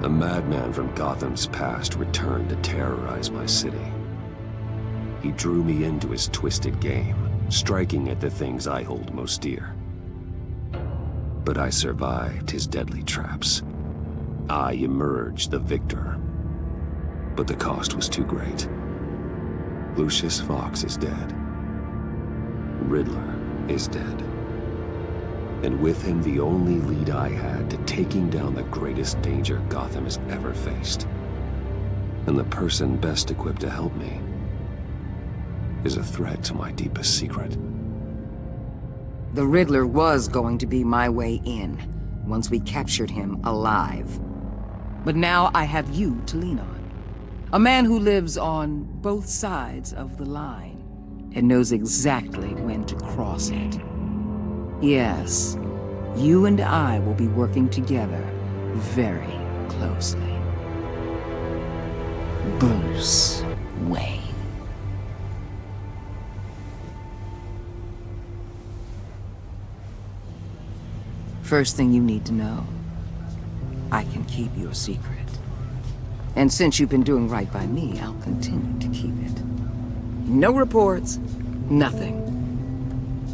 A madman from Gotham's past returned to terrorize my city. He drew me into his twisted game, striking at the things I hold most dear. But I survived his deadly traps. I emerged the victor. But the cost was too great. Lucius Fox is dead. Riddler is dead. And with him, the only lead I had to taking down the greatest danger Gotham has ever faced. And the person best equipped to help me is a threat to my deepest secret. The Riddler was going to be my way in, once we captured him alive. But now I have you to lean on. A man who lives on both sides of the line, and knows exactly when to cross it. Yes, you and I will be working together very closely. Bruce Wayne. First thing you need to know, I can keep your secret. And since you've been doing right by me, I'll continue to keep it. No reports, nothing.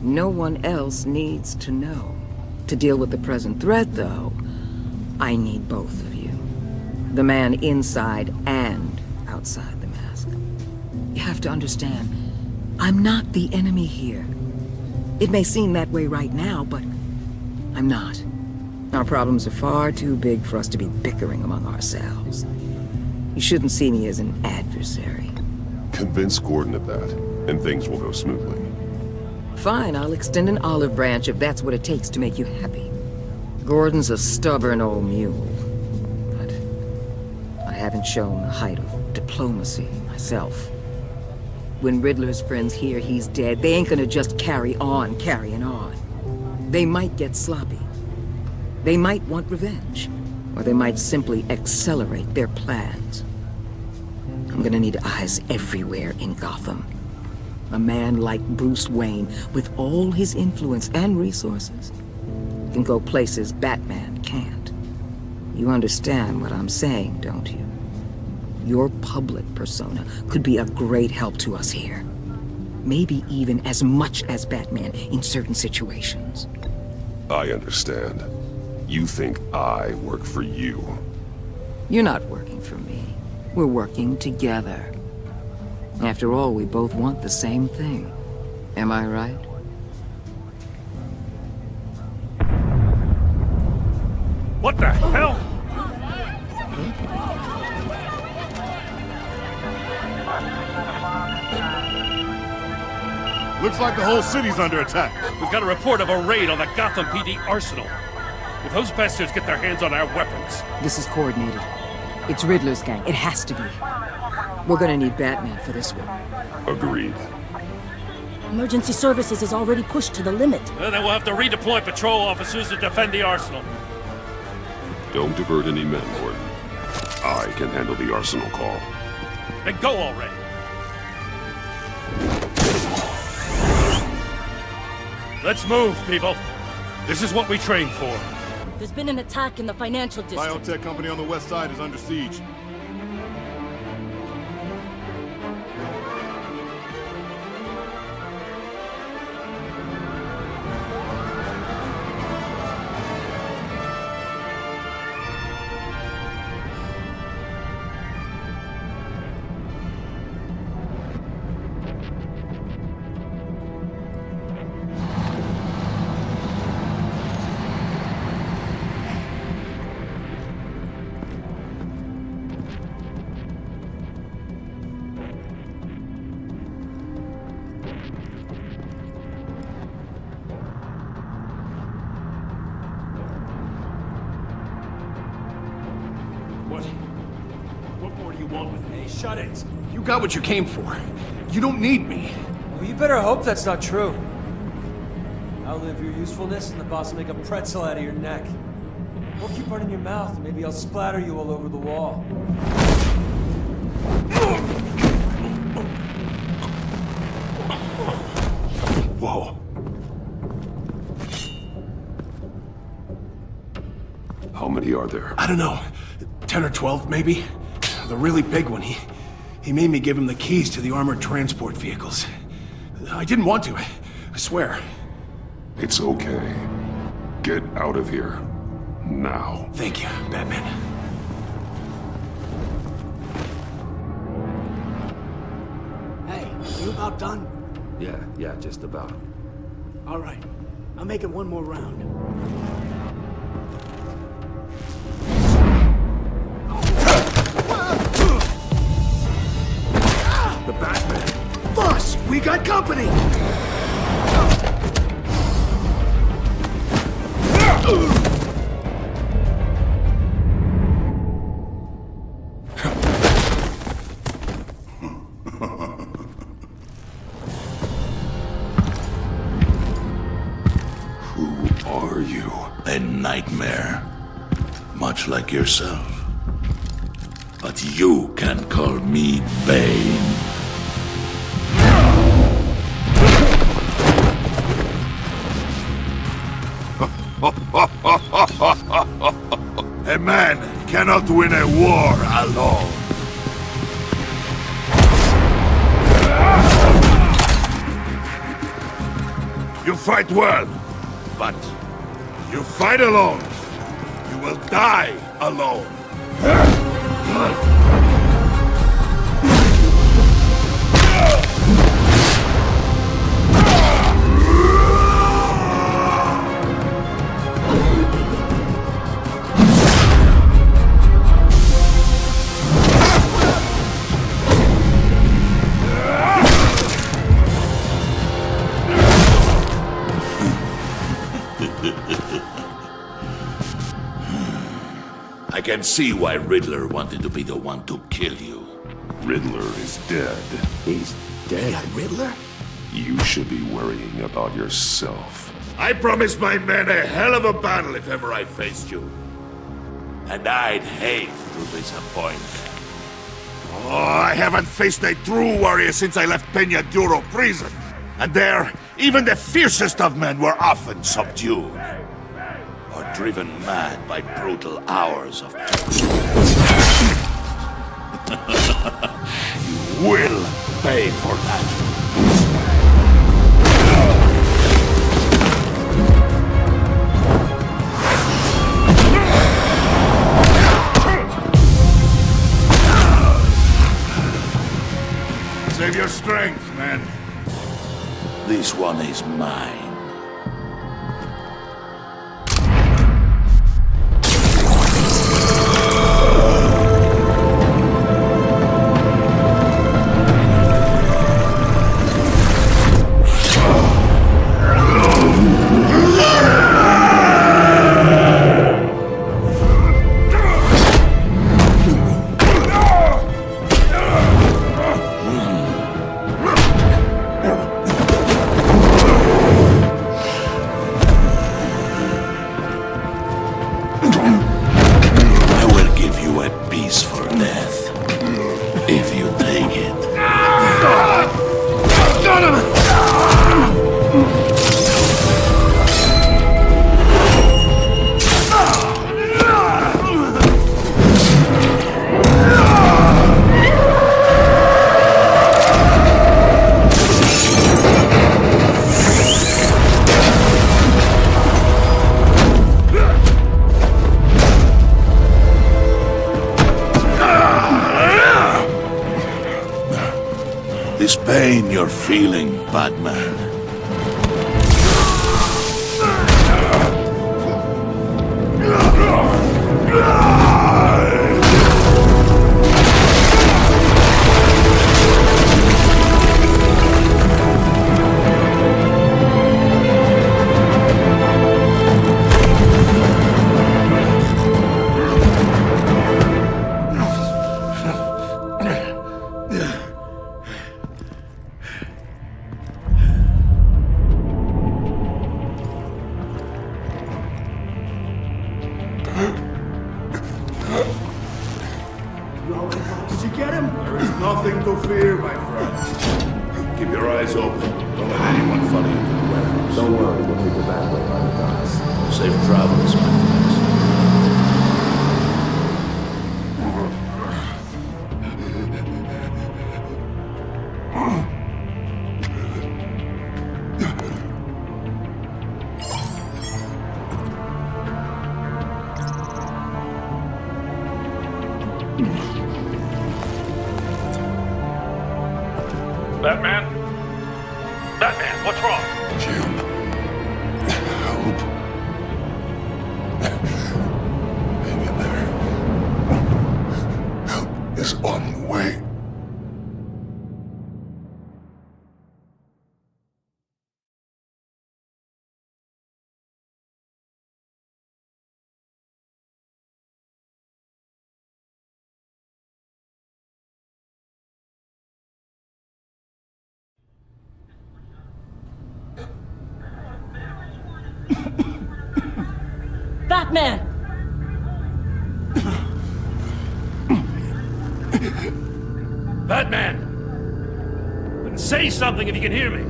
No one else needs to know. To deal with the present threat, though, I need both of you. The man inside and outside the mask. You have to understand, I'm not the enemy here. It may seem that way right now, but I'm not. Our problems are far too big for us to be bickering among ourselves. You shouldn't see me as an adversary. Convince Gordon of that, and things will go smoothly. Fine, I'll extend an olive branch if that's what it takes to make you happy. Gordon's a stubborn old mule, but I haven't shown the height of diplomacy myself. When Riddler's friends hear he's dead, they ain't gonna just carry on carrying on. They might get sloppy. They might want revenge, or they might simply accelerate their plans. I'm gonna need eyes everywhere in Gotham. A man like Bruce Wayne, with all his influence and resources, can go places Batman can't. You understand what I'm saying, don't you? Your public persona could be a great help to us here. Maybe even as much as Batman in certain situations. I understand. You think I work for you. You're not working for me. We're working together. After all, we both want the same thing. Am I right? What the hell? Looks like the whole city's under attack. We've got a report of a raid on the Gotham PD arsenal. If those bastards get their hands on our weapons... This is coordinated. It's Riddler's gang. It has to be. We're gonna need Batman for this one. Agreed. Emergency services is already pushed to the limit. Then we'll have to redeploy patrol officers to defend the arsenal. Don't divert any men, Gordon. I can handle the arsenal call. Then go already! Let's move, people. This is what we trained for. There's been an attack in the financial district. Biotech company on the west side is under siege. What more do you want with me? Shut it! You got what you came for. You don't need me. Well, you better hope that's not true. Outlive your usefulness and the boss will make a pretzel out of your neck. Or keep running your mouth, and maybe I'll splatter you all over the wall. Whoa. How many are there? I don't know. 10 or 12, maybe. The really big one, he made me give him the keys to the armored transport vehicles. I didn't want to, I swear. It's okay. Get out of here. Now. Thank you, Batman. Hey, you about done? Yeah, just about. All right. I'll make it one more round. The Batman! Boss, we got company! Who are you? A nightmare. Much like yourself. But you can call me Bane. A man cannot win a war alone. You fight well, but you fight alone. You will die alone. I can see why Riddler wanted to be the one to kill you. Riddler is dead. He's dead. Riddler? You should be worrying about yourself. I promised my men a hell of a battle if ever I faced you. And I'd hate to disappoint. Oh, I haven't faced a true warrior since I left Peña Duro prison. And there, even the fiercest of men were often subdued. Or driven mad by brutal hours of torture. You will pay for that. Save your strength, man. This one is mine. This pain you're feeling, Batman. Did you get him? There is nothing to fear, my friend. Keep your eyes open. Don't let anyone follow you to the warehouse. Don't worry, we'll meet the back way by the docks. Safe travels, my friends. What's wrong? Jim. Help. Hang in there. Help is on the way. Batman! Batman! Say something if you can hear me.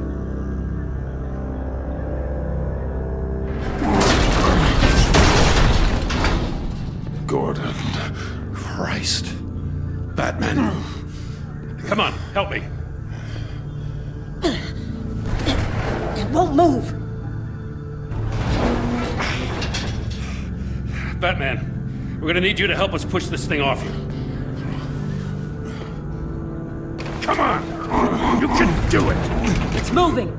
Gordon. Christ. Batman. Come on, help me. It won't move! Batman, we're gonna need you to help us push this thing off you. Come on! You can do it! It's moving!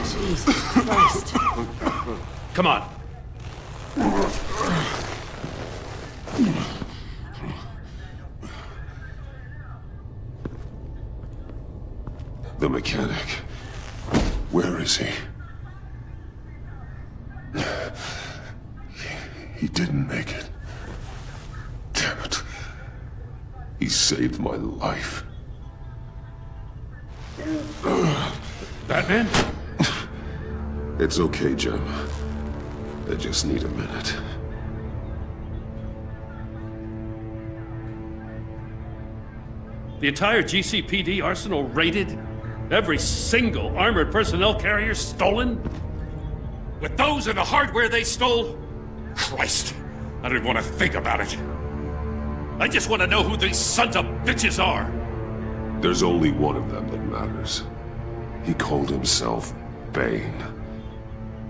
Jesus Christ. Come on. The mechanic. Where is he? He didn't make it. Damn it. He saved my life. Batman? It's okay, Jim. I just need a minute. The entire GCPD arsenal raided? Every single armored personnel carrier stolen? With those and the hardware they stole? Christ, I don't even want to think about it. I just want to know who these sons of bitches are. There's only one of them that matters. He called himself Bane.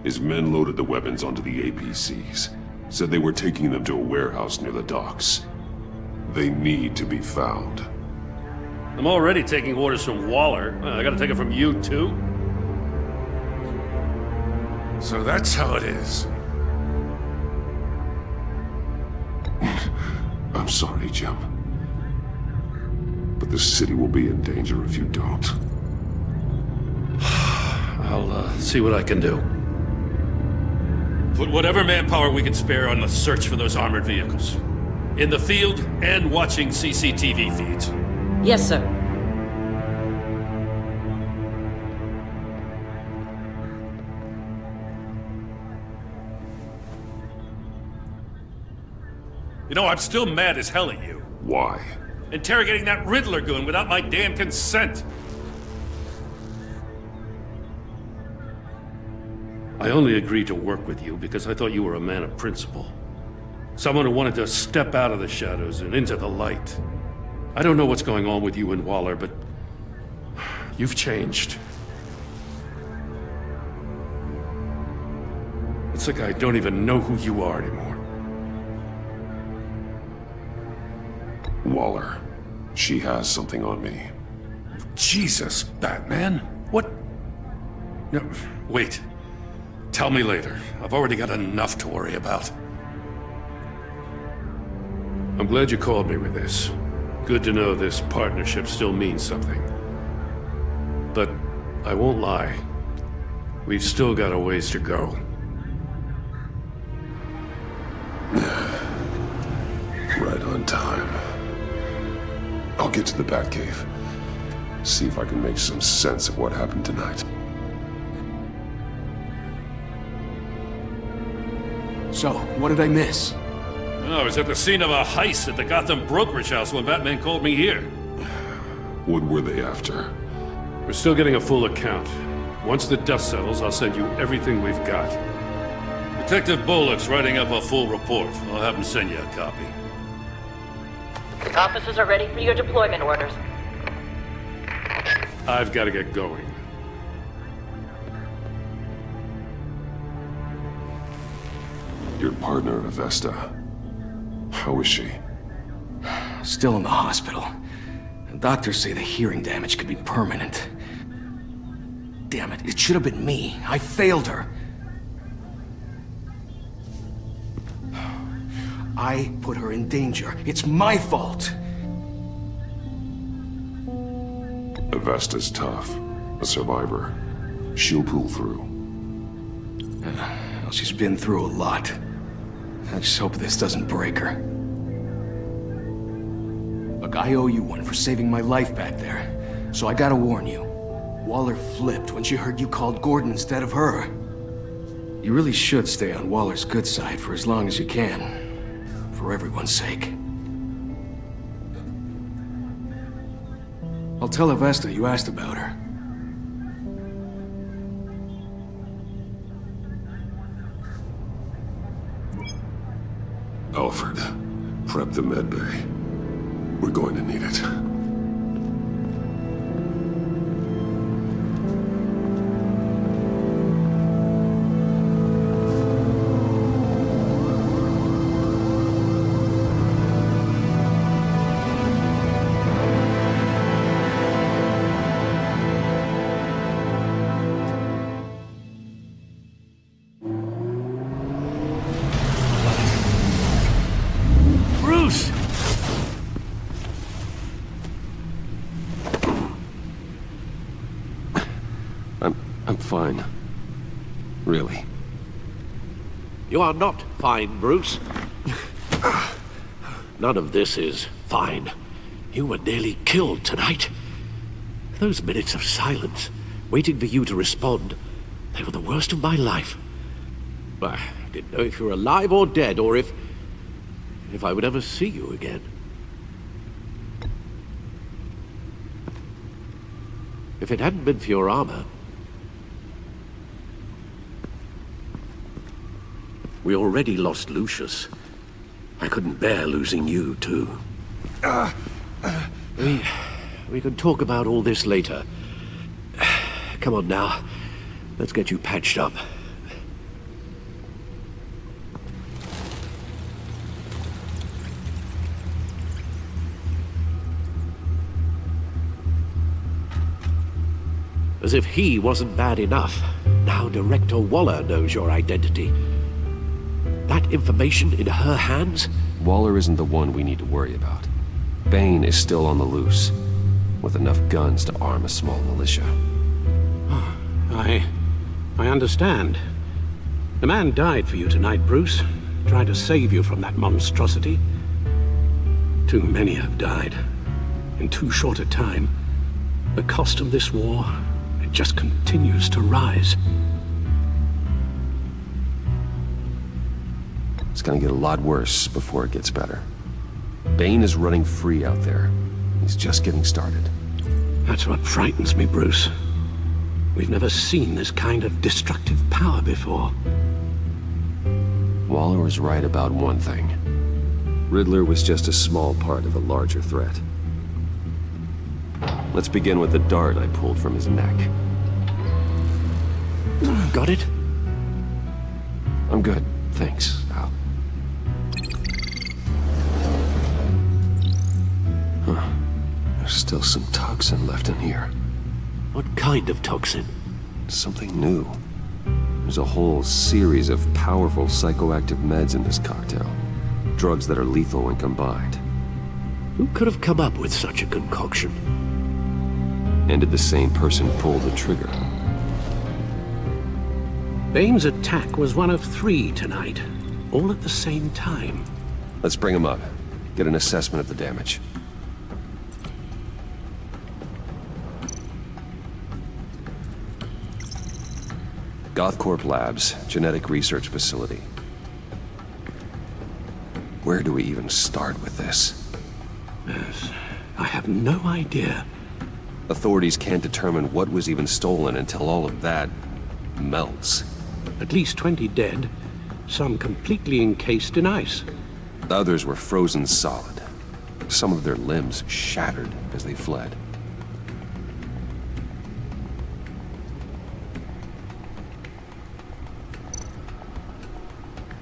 His men loaded the weapons onto the APCs, said they were taking them to a warehouse near the docks. They need to be found. I'm already taking orders from Waller. I gotta take it from you, too? So that's how it is. I'm sorry, Jim. But the city will be in danger if you don't. I'll see what I can do. Put whatever manpower we can spare on the search for those armored vehicles. In the field and watching CCTV feeds. Yes, sir. You know, I'm still mad as hell at you. Why? Interrogating that Riddler goon without my damn consent. I only agreed to work with you because I thought you were a man of principle. Someone who wanted to step out of the shadows and into the light. I don't know what's going on with you and Waller, but you've changed. It's like I don't even know who you are anymore. Waller. She has something on me. Jesus, Batman. What? No, wait. Tell me later. I've already got enough to worry about. I'm glad you called me with this. Good to know this partnership still means something. But I won't lie. We've still got a ways to go. Right on time. I'll get to the Batcave. See if I can make some sense of what happened tonight. So, what did I miss? Oh, I was at the scene of a heist at the Gotham brokerage house when Batman called me here. What were they after? We're still getting a full account. Once the dust settles, I'll send you everything we've got. Detective Bullock's writing up a full report. I'll have him send you a copy. Officers are ready for your deployment orders. I've got to get going. Your partner, Avesta. How is she? Still in the hospital. Doctors say the hearing damage could be permanent. Damn it, it should have been me. I failed her. I put her in danger. It's my fault. Avesta's tough. A survivor. She'll pull through. Well, she's been through a lot. I just hope this doesn't break her. Look, I owe you one for saving my life back there. So I gotta warn you. Waller flipped when she heard you called Gordon instead of her. You really should stay on Waller's good side for as long as you can. For everyone's sake. I'll tell Avesta you asked about her. Alfred, prep the med bay. We're going to need it. Bruce! I'm fine. Really. You are not fine, Bruce. None of this is fine. You were nearly killed tonight. Those minutes of silence, waiting for you to respond, they were the worst of my life. I didn't know if you were alive or dead, or if I would ever see you again. If it hadn't been for your armor, we already lost Lucius. I couldn't bear losing you, too. We can talk about all this later. Come on now. Let's get you patched up. As if he wasn't bad enough, now Director Waller knows your identity. That information in her hands? Waller isn't the one we need to worry about. Bane is still on the loose, with enough guns to arm a small militia. I understand. The man died for you tonight, Bruce. Tried to save you from that monstrosity. Too many have died. In too short a time. The cost of this war, it just continues to rise. It's gonna get a lot worse before it gets better. Bane is running free out there. He's just getting started. That's what frightens me, Bruce. We've never seen this kind of destructive power before. Waller was right about one thing. Riddler was just a small part of a larger threat. Let's begin with the dart I pulled from his neck. Got it? I'm good, thanks, Al. Huh. There's still some toxin left in here. What kind of toxin? Something new. There's a whole series of powerful psychoactive meds in this cocktail. Drugs that are lethal when combined. Who could have come up with such a concoction? And did the same person pull the trigger? Bane's attack was one of 3 tonight, all at the same time. Let's bring him up. Get an assessment of the damage. Gothcorp Labs, genetic research facility. Where do we even start with this? Yes, I have no idea. Authorities can't determine what was even stolen until all of that melts. At least 20 dead, some completely encased in ice. The others were frozen solid. Some of their limbs shattered as they fled.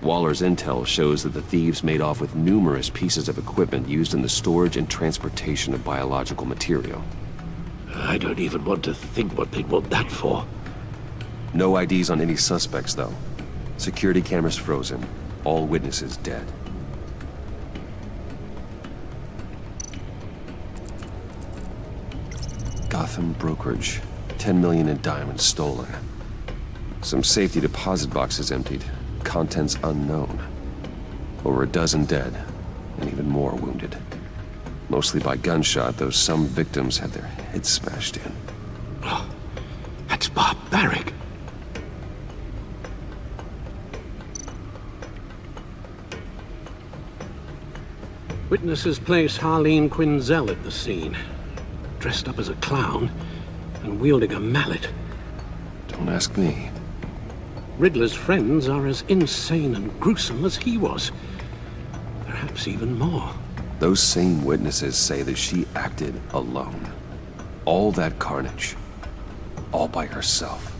Waller's intel shows that the thieves made off with numerous pieces of equipment used in the storage and transportation of biological material. I don't even want to think what they'd want that for. No IDs on any suspects, though. Security cameras frozen. All witnesses dead. Gotham brokerage. 10 million in diamonds stolen. Some safety deposit boxes emptied. Contents unknown. Over a dozen dead, and even more wounded. Mostly by gunshot, though some victims had their heads smashed in. Oh, that's barbaric. Witnesses place Harleen Quinzel at the scene, dressed up as a clown and wielding a mallet. Don't ask me. Riddler's friends are as insane and gruesome as he was. Perhaps even more. Those same witnesses say that she acted alone. All that carnage. All by herself.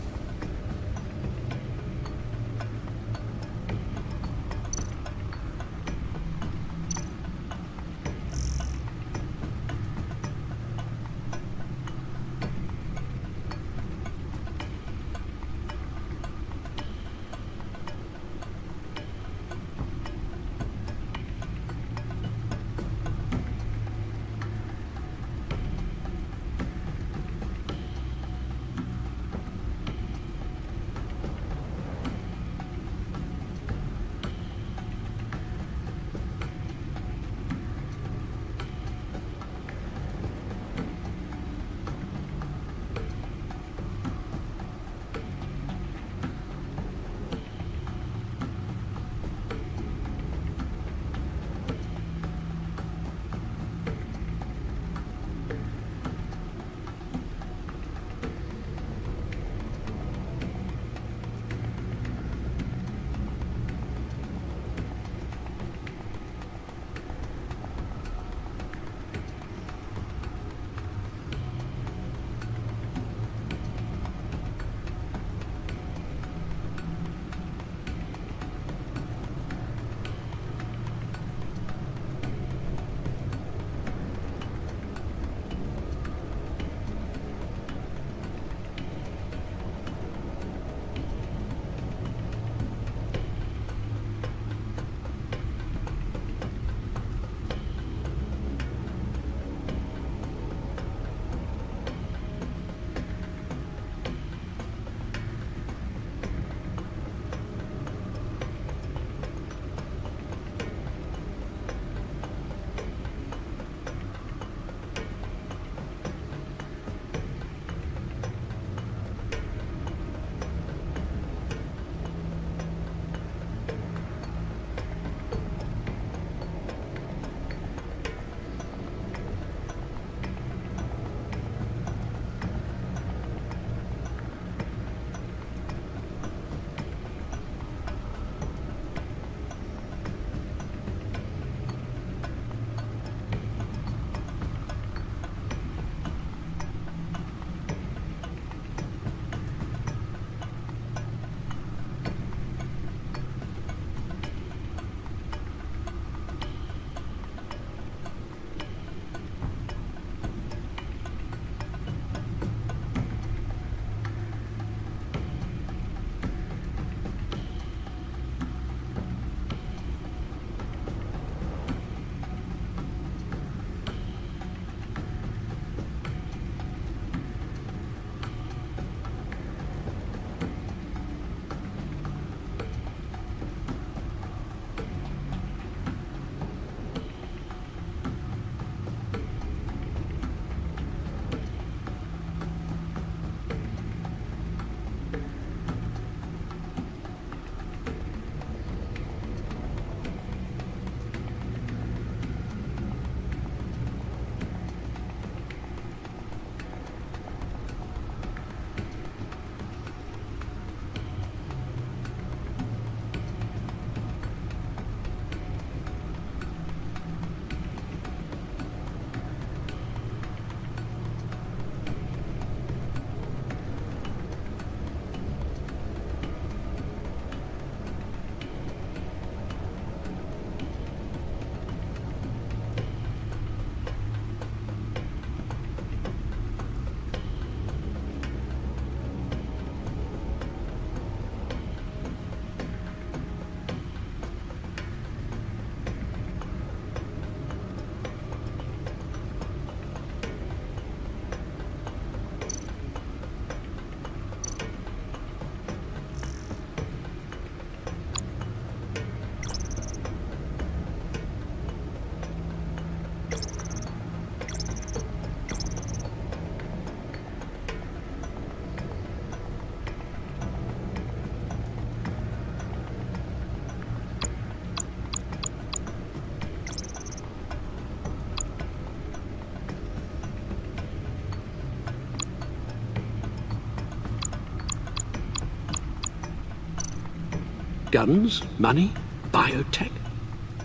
Guns? Money? Biotech?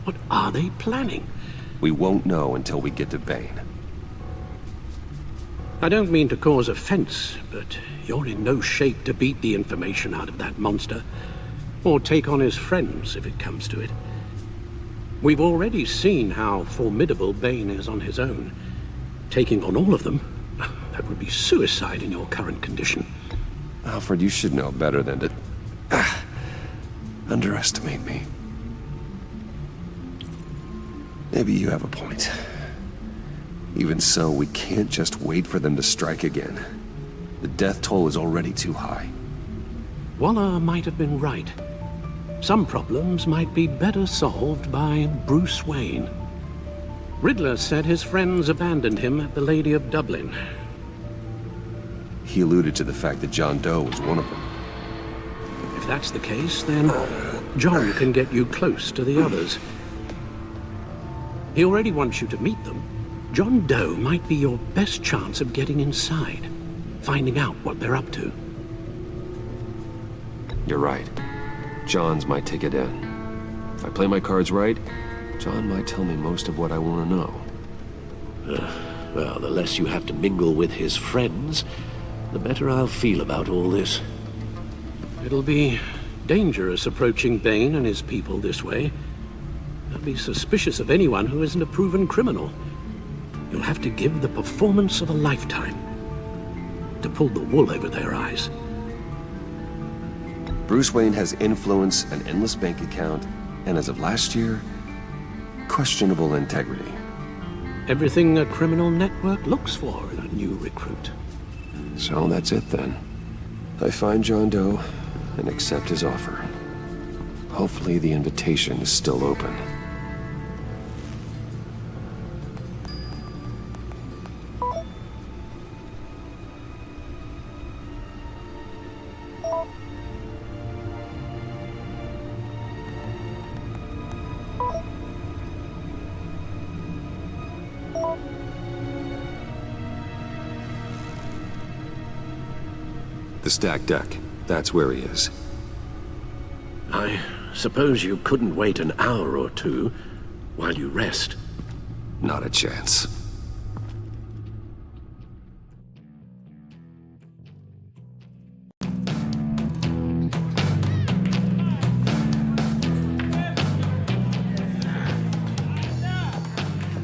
What are they planning? We won't know until we get to Bane. I don't mean to cause offense, but you're in no shape to beat the information out of that monster, or take on his friends if it comes to it. We've already seen how formidable Bane is on his own. Taking on all of them, that would be suicide in your current condition. Alfred, you should know better than to underestimate me. Maybe you have a point. Even so, we can't just wait for them to strike again. The death toll is already too high. Waller might have been right. Some problems might be better solved by Bruce Wayne. Riddler said his friends abandoned him at the Lady of Dublin. He alluded to the fact that John Doe was one of them. If that's the case, then John can get you close to the others. He already wants you to meet them. John Doe might be your best chance of getting inside, finding out what they're up to. You're right. John's my ticket in. If I play my cards right, John might tell me most of what I want to know. Well, the less you have to mingle with his friends, the better I'll feel about all this. It'll be dangerous approaching Bane and his people this way. I'll be suspicious of anyone who isn't a proven criminal. You'll have to give the performance of a lifetime to pull the wool over their eyes. Bruce Wayne has influence, an endless bank account, and as of last year, questionable integrity. Everything a criminal network looks for in a new recruit. So that's it then. I find John Doe and accept his offer. Hopefully the invitation is still open. The stacked deck. That's where he is. I suppose you couldn't wait an hour or two while you rest. Not a chance.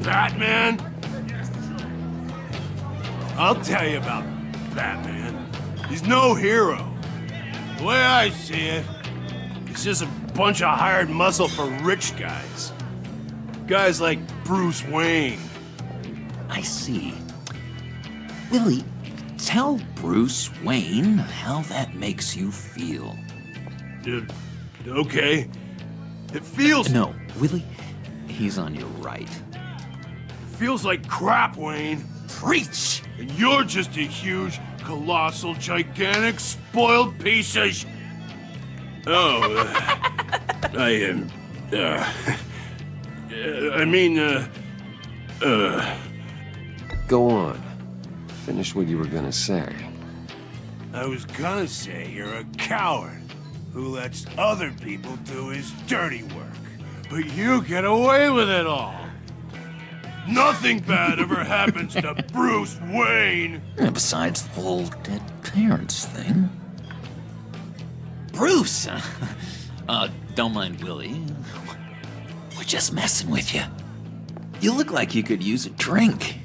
Batman? I'll tell you about Batman. He's no hero. The way I see it, he's just a bunch of hired muscle for rich guys. Guys like Bruce Wayne. I see. Willie, tell Bruce Wayne how that makes you feel. Dude, okay. It feels... No, Willie, he's on your right. It feels like crap, Wayne. Preach! And you're just a huge, colossal, gigantic, spoiled piece of sh... Oh, Go on. Finish what you were gonna say. I was gonna say you're a coward who lets other people do his dirty work. But you get away with it all. Nothing bad ever happens to Bruce Wayne. Besides the whole dead parents thing. Bruce! Don't mind Willie. We're just messing with you. You look like you could use a drink.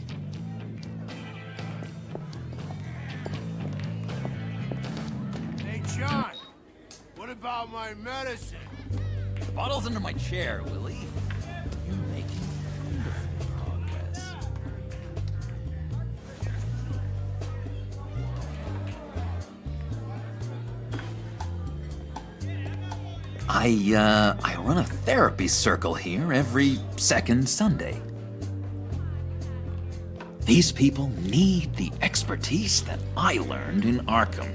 Hey, John. What about my medicine? The bottle's under my chair, Willie. You're making wonderful progress. I run a therapy circle here every second Sunday. These people need the expertise that I learned in Arkham.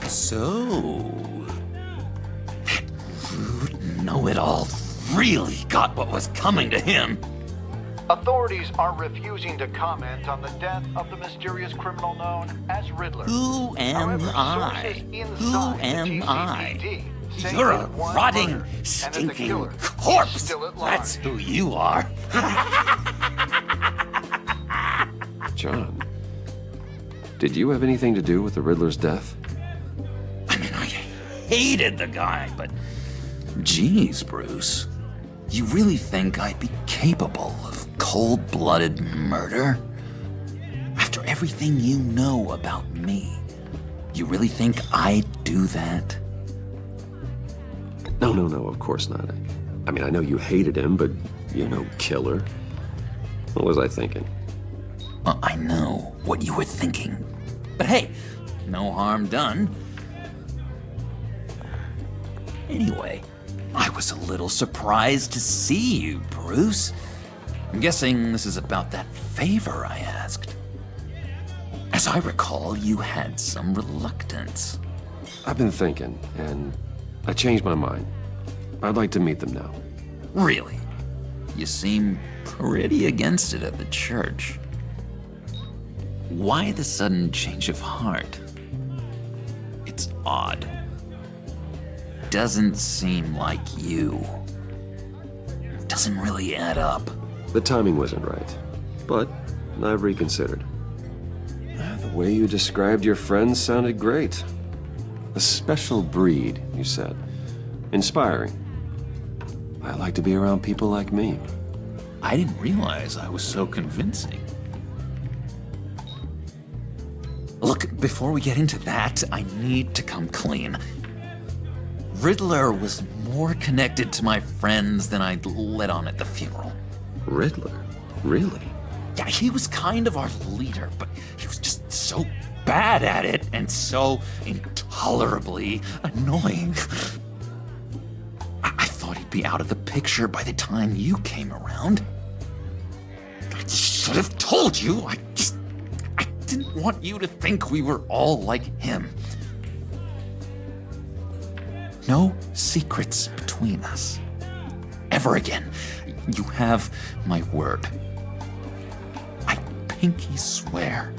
So, that rude know-it-all really got what was coming to him. Authorities are refusing to comment on the death of the mysterious criminal known as Riddler. Who am However, I? sources Who inside am the I? GCPD say You're a that one rotting, murdered, and that the stinking killer is corpse. still at large. That's who you are. John, did you have anything to do with the Riddler's death? I mean, I hated the guy, but geez, Bruce. You really think I'd be capable of cold-blooded murder? After everything you know about me, you really think I'd do that? No, of course not. I mean, I know you hated him, but you're no killer. What was I thinking? Well, I know what you were thinking. But hey, no harm done. Anyway, I was a little surprised to see you, Bruce. I'm guessing this is about that favor I asked. As I recall, you had some reluctance. I've been thinking, and I changed my mind. I'd like to meet them now. Really? You seem pretty against it at the church. Why the sudden change of heart? It's odd. Doesn't seem like you. Doesn't really add up. The timing wasn't right, but I've reconsidered. The way you described your friends sounded great. A special breed, you said. Inspiring. I like to be around people like me. I didn't realize I was so convincing. Look, before we get into that, I need to come clean. Riddler was more connected to my friends than I'd let on at the funeral. Riddler? Really? Yeah, he was kind of our leader, but he was just so bad at it and so intolerably annoying. I thought he'd be out of the picture by the time you came around. I should have told you. I didn't want you to think we were all like him. No secrets between us. Ever again. You have my word. I pinky swear.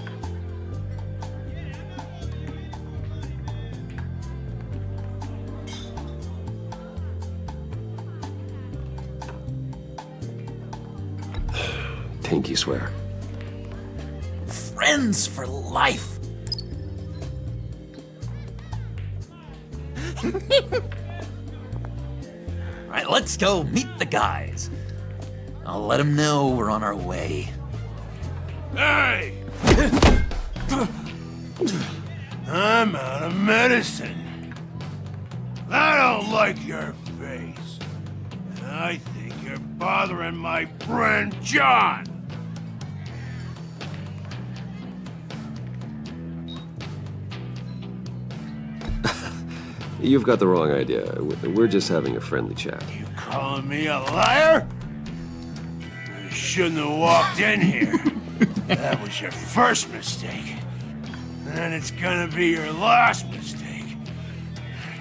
Pinky swear. Friends for life. All right, let's go meet the guys. I'll let them know we're on our way. Hey! I'm out of medicine. I don't like your face. And I think you're bothering my friend John. You've got the wrong idea. We're just having a friendly chat. You calling me a liar? You shouldn't have walked in here. That was your first mistake. And it's gonna be your last mistake.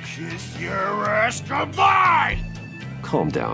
Kiss your ass goodbye! Calm down.